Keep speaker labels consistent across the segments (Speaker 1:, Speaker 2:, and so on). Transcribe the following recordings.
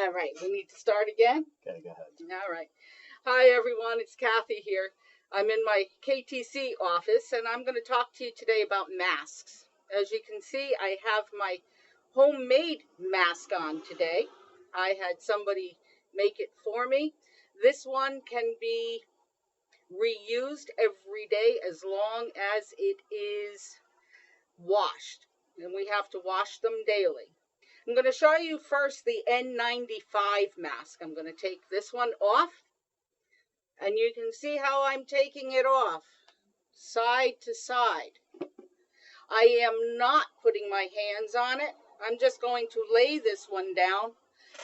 Speaker 1: All right, we need to start again?
Speaker 2: Okay, go ahead.
Speaker 1: All right. Hi, everyone. It's Kathy here. I'm in my KTC office, and I'm going to talk to you today about masks. As you can see, I have my homemade mask on today. I had somebody make it for me. This one can be reused every day as long as it is washed, and we have to wash them daily. I'm going to show you first the N95 mask. I'm going to take this one off, and you can see how I'm taking it off, side to side. I am not putting my hands on it. I'm just going to lay this one down,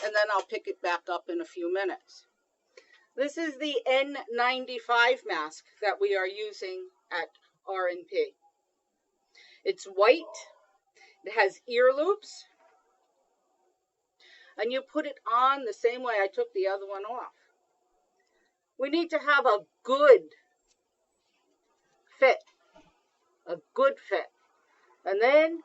Speaker 1: and then I'll pick it back up in a few minutes. This is the N95 mask that we are using at RNP. It's white. It has ear loops. And you put it on the same way I took the other one off. We need to have a good fit, And then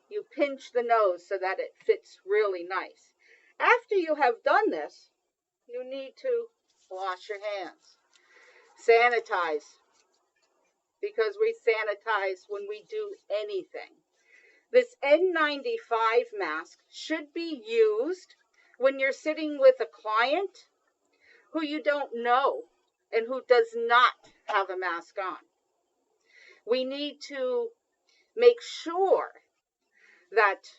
Speaker 1: you pinch the nose so that it fits really nice. After you have done this, you need to wash your hands. Sanitize, because we sanitize when we do anything. This N95 mask should be used when you're sitting with a client who you don't know and who does not have a mask on. We need to make sure that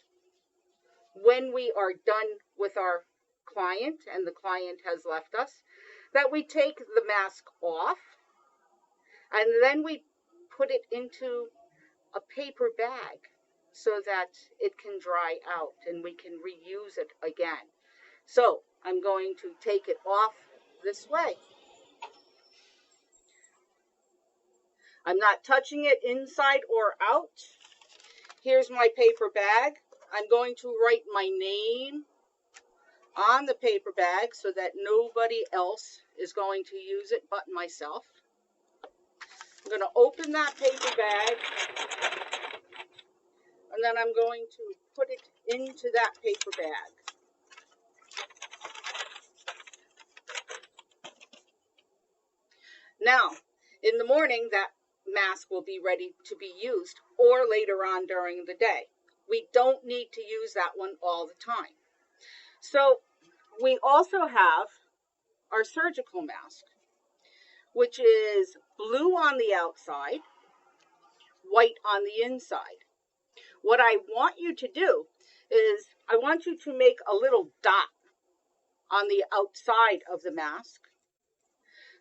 Speaker 1: when we are done with our client and the client has left us, that we take the mask off and then we put it into a paper bag so that it can dry out and we can reuse it again. So I'm going to take it off this way. I'm not touching it inside or out. Here's my paper bag. I'm going to write my name on the paper bag so that nobody else is going to use it but myself. I'm going to open that paper bag, and then I'm going to put it into that paper bag. Now, in the morning, that mask will be ready to be used, or later on during the day. We don't need to use that one all the time. So we also have our surgical mask, which is blue on the outside, white on the inside. What I want you to do is I want you to make a little dot on the outside of the mask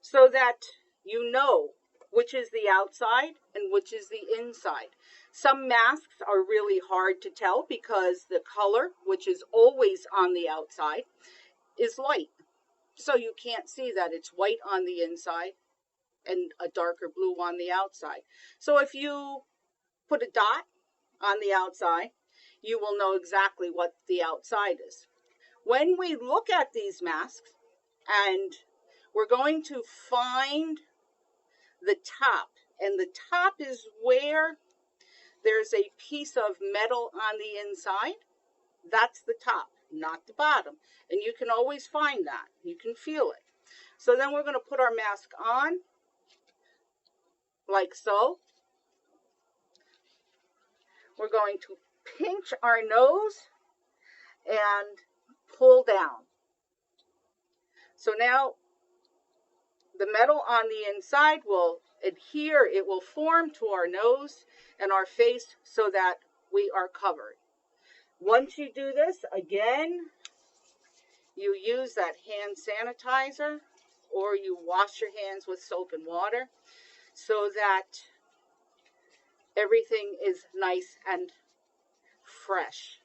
Speaker 1: so that you know which is the outside and which is the inside. Some masks are really hard to tell because the color, which is always on the outside, is light. So you can't see that it's white on the inside and a darker blue on the outside. So if you put a dot on the outside, you will know exactly what the outside is. When we look at these masks, and we're going to find the top, and the top is where there's a piece of metal on the inside. That's the top, not the bottom. And you can always find that. You can feel it. So then we're going to put our mask on, like so. We're going to pinch our nose and pull down. So now the metal on the inside will adhere, it will form to our nose and our face so that we are covered. Once you do this, again, you use that hand sanitizer or you wash your hands with soap and water so that everything is nice and fresh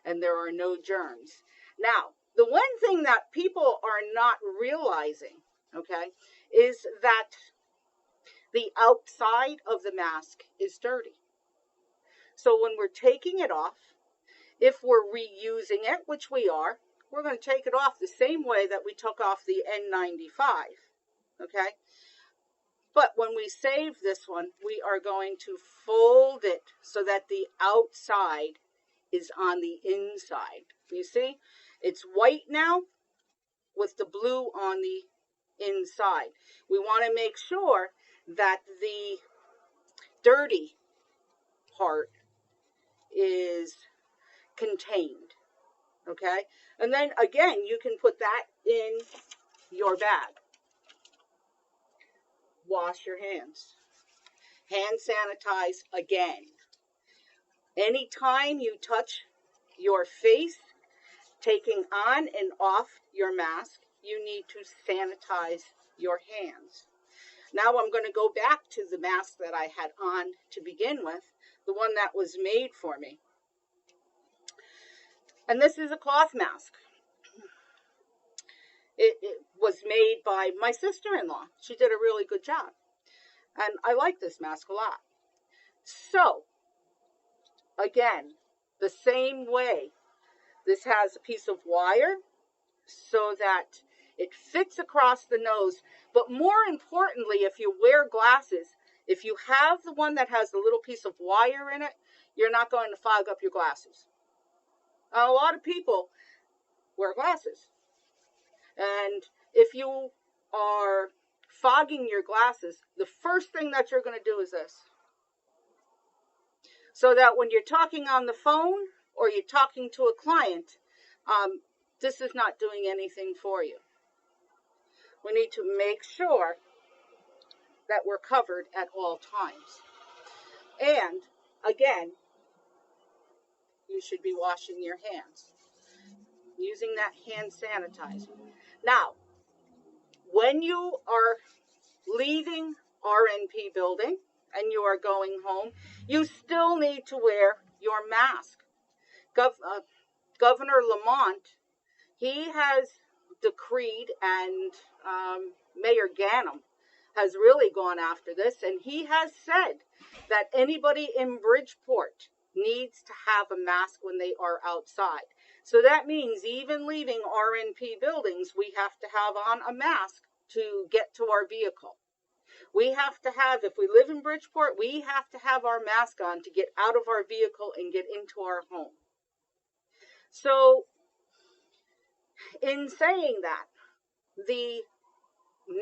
Speaker 1: and there are no germs. Now, the one thing that people are not realizing, okay, is that the outside of the mask is dirty. So when we're taking it off, if we're reusing it, which we are, we're going to take it off the same way that we took off the N95, okay? But when we save this one, we are going to fold it so that the outside is on the inside. You see? It's white now with the blue on the inside. We want to make sure that the dirty part is contained, okay? And then again, you can put that in your bag. Wash your hands. Hand sanitize again. Anytime you touch your face, taking on and off your mask, you need to sanitize your hands. Now I'm going to go back to the mask that I had on to begin with, the one that was made for me. And this is a cloth mask. It was made by my sister-in-law. She did a really good job. And I like this mask a lot. So, again, the same way, this has a piece of wire so that it fits across the nose. But more importantly, if you wear glasses, if you have the one that has a little piece of wire in it, you're not going to fog up your glasses. A lot of people wear glasses. And if you are fogging your glasses, the first thing that you're going to do is this. So that when you're talking on the phone or you're talking to a client, this is not doing anything for you. We need to make sure that we're covered at all times. And again, you should be washing your hands, using that hand sanitizer. Now, when you are leaving RNP building and you are going home, you still need to wear your mask. Governor Lamont, he has decreed, and Mayor Ganem has really gone after this, and he has said that anybody in Bridgeport needs to have a mask when they are outside. So that means even leaving RNP buildings, we have to have on a mask to get to our vehicle. We have to have, if we live in Bridgeport, we have to have our mask on to get out of our vehicle and get into our home. So, in saying that, the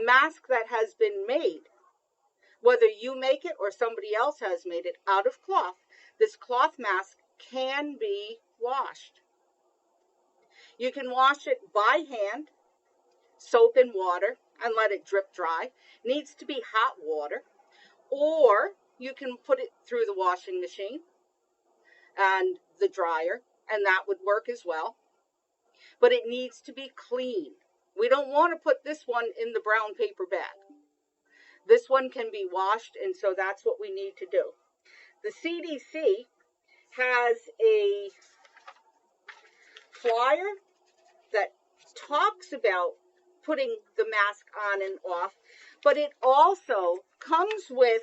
Speaker 1: mask that has been made, whether you make it or somebody else has made it out of cloth, this cloth mask can be washed. You can wash it by hand, soap and water, and let it drip dry. Needs to be hot water. Or you can put it through the washing machine and the dryer, and that would work as well. But it needs to be clean. We don't want to put this one in the brown paper bag. This one can be washed, and so that's what we need to do. The CDC has a flyer that talks about putting the mask on and off, but it also comes with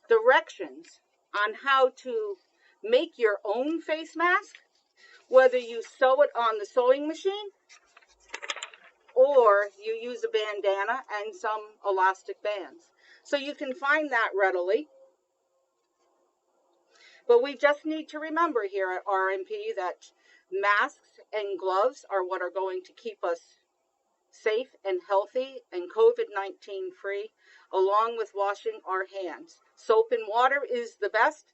Speaker 1: directions on how to make your own face mask, whether you sew it on the sewing machine or you use a bandana and some elastic bands. So you can find that readily. But we just need to remember here at RNP that masks and gloves are what are going to keep us safe and healthy and COVID-19 free, along with washing our hands. Soap and water is the best,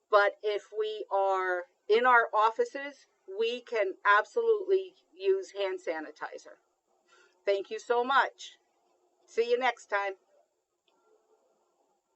Speaker 1: but if we are in our offices, we can absolutely use hand sanitizer. Thank you so much. See you next time.